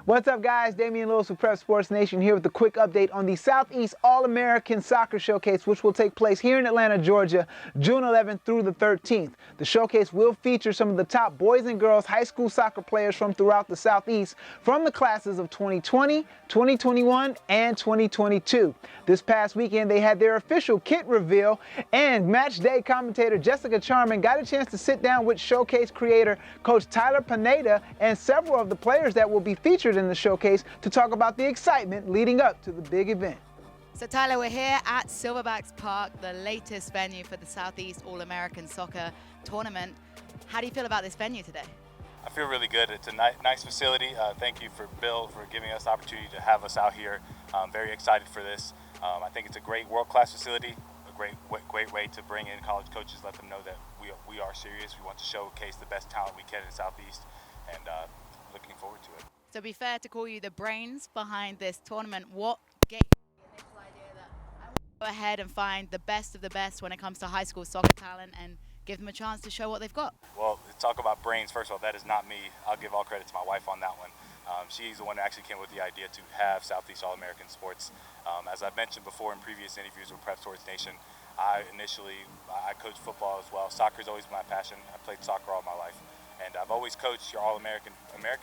What's up, guys? Damian Lewis with Prep Sports Nation here with a quick update on the Southeast All-American Soccer Showcase, which will take place here in Atlanta, Georgia, June 11th through the 13th. The showcase will feature some of the top boys and girls high school soccer players from throughout the Southeast from the classes of 2020, 2021, and 2022. This past weekend, they had their official kit reveal, and match day commentator Jessica Charman got a chance to sit down with showcase creator Coach Tyler Pineda and several of the players that will be featured in the showcase to talk about the excitement leading up to the big event. So Tyler, we're here at Silverbacks Park, the latest venue for the Southeast All-American Soccer Tournament. How do you feel about this venue today? I feel really good. It's a nice facility. Thank you for Bill for giving us the opportunity to have us out here. I'm very excited for this. I think it's a great world-class facility, a great way to bring in college coaches, let them know that we are serious. We want to showcase the best talent we can in the Southeast, and looking forward to it. So it'd be fair to call you the brains behind this tournament. What gave you the initial idea that I want to go ahead and find the best of the best when it comes to high school soccer talent and give them a chance to show what they've got? Well, to talk about brains, first of all, that is not me. I'll give all credit to my wife on that one. She's the one that actually came with the idea to have Southeast All-American Sports. As I've mentioned before in previous interviews with Prep Sports Nation, I coach football as well. Soccer is always my passion. I played soccer all my life. And I've always coached your All-American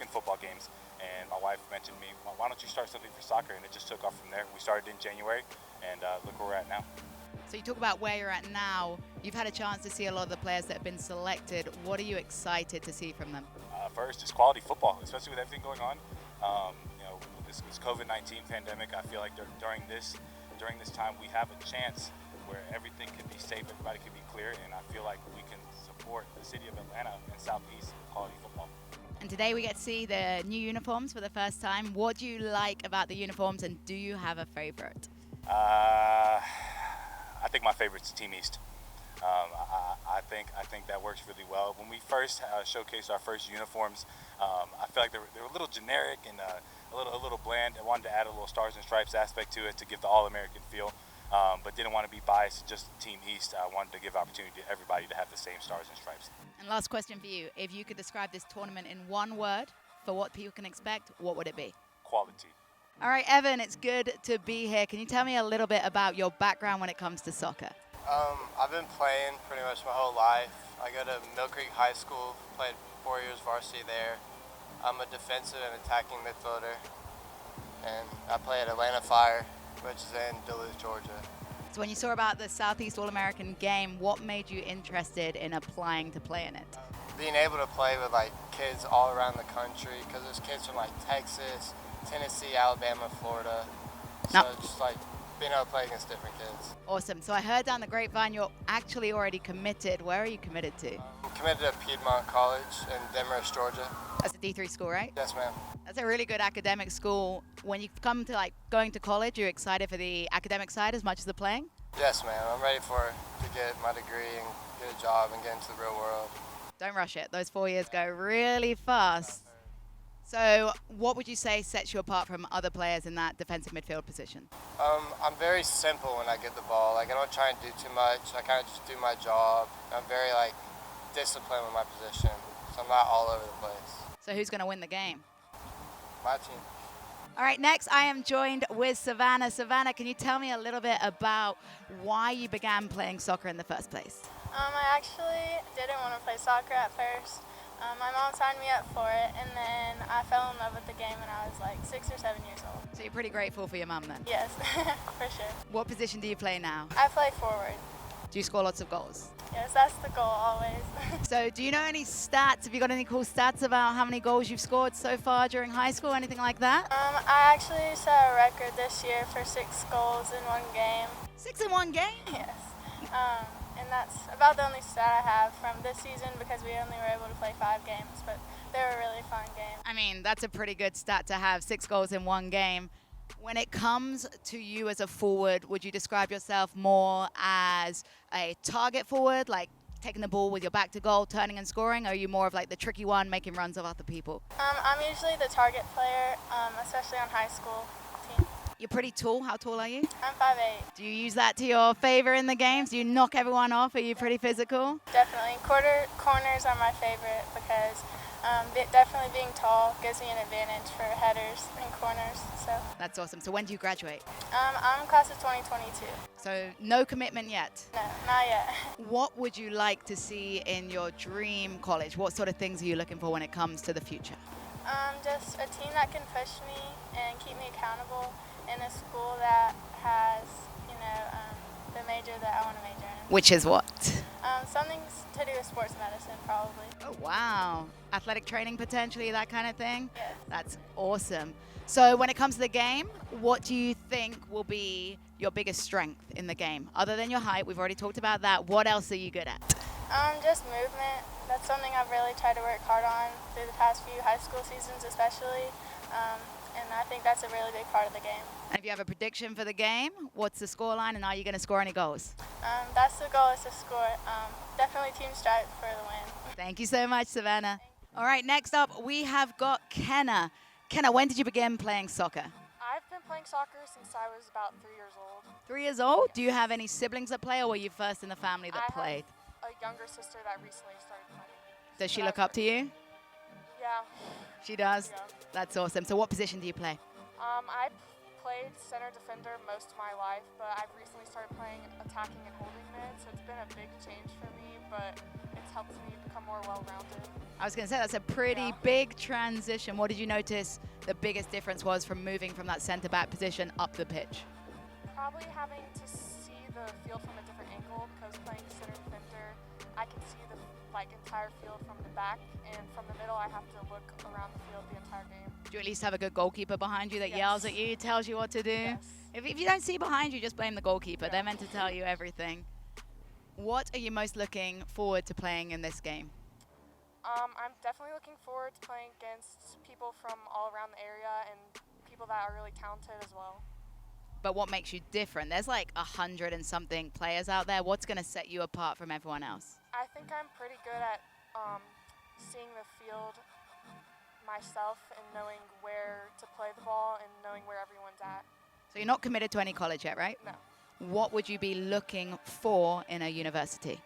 football games. And my wife mentioned to me, well, why don't you start something for soccer? And it just took off from there. We started in January, and look where we're at now. So you talk about where you're at now. You've had a chance to see a lot of the players that have been selected. What are you excited to see from them? First, just quality football, especially with everything going on. With this COVID-19 pandemic, I feel like during this time, we have a chance where everything can be safe, everybody can be clear, and I feel like we can support the city of Atlanta and Southeast quality football. And today we get to see the new uniforms for the first time. What do you like about the uniforms, and do you have a favorite? I think my favorite's Team East. I think that works really well. When we first showcased our first uniforms, I feel like they were a little generic and a little bland. I wanted to add a little stars and stripes aspect to it to give the All-American feel, but didn't want to be biased just to Team East. I wanted to give opportunity to everybody to have the same stars and stripes. And last question for you. If you could describe this tournament in one word for what people can expect, what would it be? Quality. All right, Evan, it's good to be here. Can you tell me a little bit about your background when it comes to soccer? I've been playing pretty much my whole life. I go to Mill Creek High School, played 4 years varsity there. I'm a defensive and attacking midfielder, and I play at Atlanta Fire, which is in Duluth, Georgia. So when you saw about the Southeast All-American game, what made you interested in applying to play in it? Being able to play with kids all around the country, because there's kids from Texas, Tennessee, Alabama, Florida. So just being able to play against different kids. Awesome. So I heard down the grapevine you're actually already committed. Where are you committed to? I'm committed to Piedmont College in Demorest, Georgia. That's a D3 school, right? Yes, ma'am. That's a really good academic school. When you come to going to college, you're excited for the academic side as much as the playing? Yes, ma'am. I'm ready to get my degree and get a job and get into the real world. Don't rush it. Those 4 years go really fast. So what would you say sets you apart from other players in that defensive midfield position? I'm very simple when I get the ball. I don't try and do too much. I kind of just do my job. I'm very disciplined with my position, so I'm not all over the place. So who's going to win the game? My team. All right, next I am joined with Savannah. Savannah, can you tell me a little bit about why you began playing soccer in the first place? I actually didn't want to play soccer at first. My mom signed me up for it, and then I fell in love with the game when I was 6 or 7 years old. So you're pretty grateful for your mum then? Yes, for sure. What position do you play now? I play forward. Do you score lots of goals? Yes, that's the goal always. So do you know any stats? Have you got any cool stats about how many goals you've scored so far during high school, anything like that? I actually set a record this year for 6 goals in one game. 6 in one game? Yes. And that's about the only stat I have from this season because we only were able to play 5 games, but they were really fun games. I mean, that's a pretty good stat to have, 6 goals in one game. When it comes to you as a forward, would you describe yourself more as a target forward, taking the ball with your back to goal, turning and scoring, or are you more of the tricky one, making runs of other people? I'm usually the target player, especially on high school teams. You're pretty tall. How tall are you? I'm 5'8". Do you use that to your favor in the games? Do you knock everyone off? Are you pretty physical? Definitely. Corners are my favorite because Definitely being tall gives me an advantage for headers and corners. So That's awesome. So when do you graduate? I'm class of 2022. So no commitment yet. No, not yet. What would you like to see in your dream college? What sort of things are you looking for when it comes to the future? Just a team that can push me and keep me accountable in a school that has, the major that I want to major in. Which is what? Something to do with sports medicine, probably. Oh, wow. Athletic training potentially, that kind of thing? Yes. That's awesome. So when it comes to the game, what do you think will be your biggest strength in the game? Other than your height, we've already talked about that. What else are you good at? Just movement. That's something I've really tried to work hard on through the past few high school seasons especially. And I think that's a really big part of the game. And if you have a prediction for the game, what's the scoreline and are you going to score any goals? That's the goal, is to score. Definitely team stripe for the win. Thank you so much, Savannah. All right, next up, we have got Kenna. Kenna, when did you begin playing soccer? I've been playing soccer since I was about 3 years old. 3 years old? Do you have any siblings that play or were you first in the family that I played? have a younger sister that recently started playing. Does she But look I've up to you? Yeah. She does? Yeah. That's awesome. So what position do you play? I played center defender most of my life, but I've recently started playing attacking and holding mid, so it's been a big change for me, but it's helped me become more well-rounded. I was going to say, that's a pretty big transition. What did you notice the biggest difference was from moving from that center-back position up the pitch? Probably having to see the field from a different angle, because playing center defender, I can see the entire field from the back, and from the middle I have to look around the field the entire game. Do you at least have a good goalkeeper behind you that yells at you, tells you what to do? Yes. If you don't see behind you, just blame the goalkeeper. Yeah. They're meant to tell you everything. What are you most looking forward to playing in this game? I'm definitely looking forward to playing against people from all around the area and people that are really talented as well. But what makes you different? There's like 100 and something players out there. What's going to set you apart from everyone else? I think I'm pretty good at seeing the field myself and knowing where to play the ball and knowing where everyone's at. So you're not committed to any college yet, right? No. What would you be looking for in a university?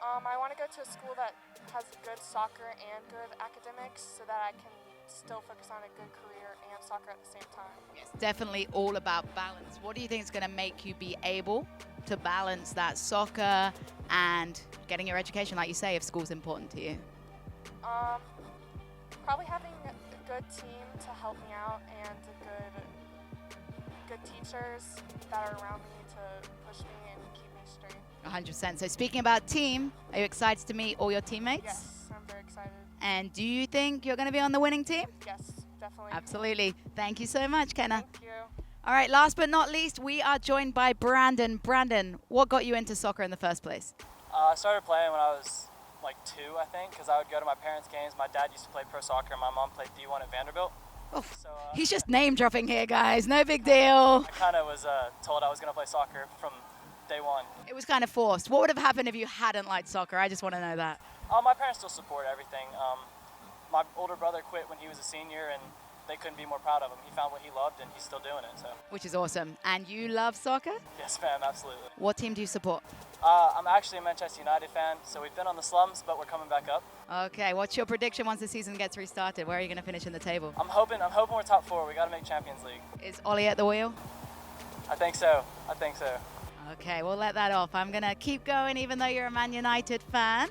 I want to go to a school that has good soccer and good academics so that I can still focus on a good career and soccer at the same time. It's definitely all about balance. What do you think is going to make you be able to balance that soccer and getting your education, like you say, if school's important to you? Probably having a good team to help me out and good teachers that are around me to push me and keep me straight. 100%. So speaking about team, are you excited to meet all your teammates? Yes, I'm very excited. And do you think you're going to be on the winning team? Yes, definitely. Absolutely. Thank you so much, Kenna. Thank you. All right, last but not least, we are joined by Brandon. Brandon, what got you into soccer in the first place? I started playing when I was like 2, I think, because I would go to my parents' games. My dad used to play pro soccer, and my mom played D1 at Vanderbilt. Oof. So, He's just name dropping here, guys. No big deal. I kind of was told I was going to play soccer from day one. It was kind of forced. What would have happened if you hadn't liked soccer? I just want to know that. My parents still support everything. My older brother quit when he was a senior, and they couldn't be more proud of him. He found what he loved, and he's still doing it. So. Which is awesome. And you love soccer? Yes, ma'am, absolutely. What team do you support? I'm actually a Manchester United fan, so we've been on the slums, but we're coming back up. Okay, what's your prediction once the season gets restarted? Where are you going to finish in the table? I'm hoping we're top 4. We got to make Champions League. Is Ollie at the wheel? I think so. Okay, we'll let that off. I'm going to keep going even though you're a Man United fan.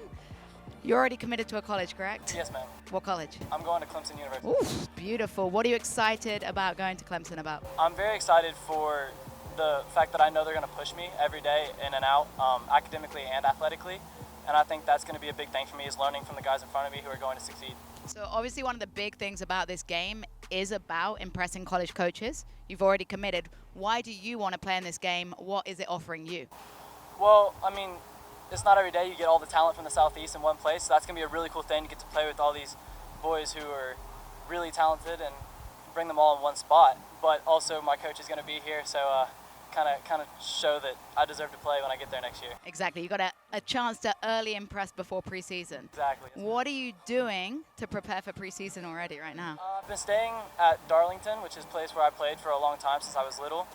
You're already committed to a college, correct? Yes, ma'am. What college? I'm going to Clemson University. Ooh, beautiful. What are you excited about going to Clemson about? I'm very excited for the fact that I know they're going to push me every day in and out, academically and athletically. And I think that's going to be a big thing for me, is learning from the guys in front of me who are going to succeed. So obviously one of the big things about this game is about impressing college coaches. You've already committed. Why do you want to play in this game? What is it offering you? Well, I mean, it's not every day you get all the talent from the Southeast in one place. So that's going to be a really cool thing to get to play with all these boys who are really talented and bring them all in one spot. But also my coach is going to be here, so kind of show that I deserve to play when I get there next year. Exactly. You got a chance to early impress before preseason. Exactly. What are you doing to prepare for preseason already right now? I've been staying at Darlington, which is a place where I played for a long time since I was little.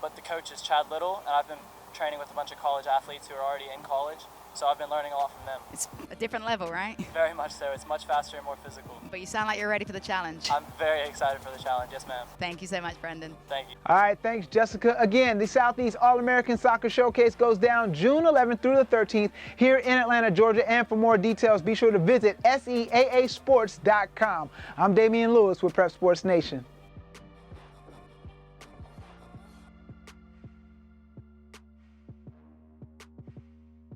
But the coach is Chad Little, and I've been training with a bunch of college athletes who are already in college. So I've been learning a lot from them. It's a different level, right? Very much so. It's much faster and more physical. But you sound like you're ready for the challenge. I'm very excited for the challenge. Yes, ma'am. Thank you so much, Brendan. Thank you. All right, thanks, Jessica. Again, the Southeast All-American Soccer Showcase goes down June 11th through the 13th here in Atlanta, Georgia. And for more details, be sure to visit SEAAsports.com. I'm Damian Lewis with Prep Sports Nation.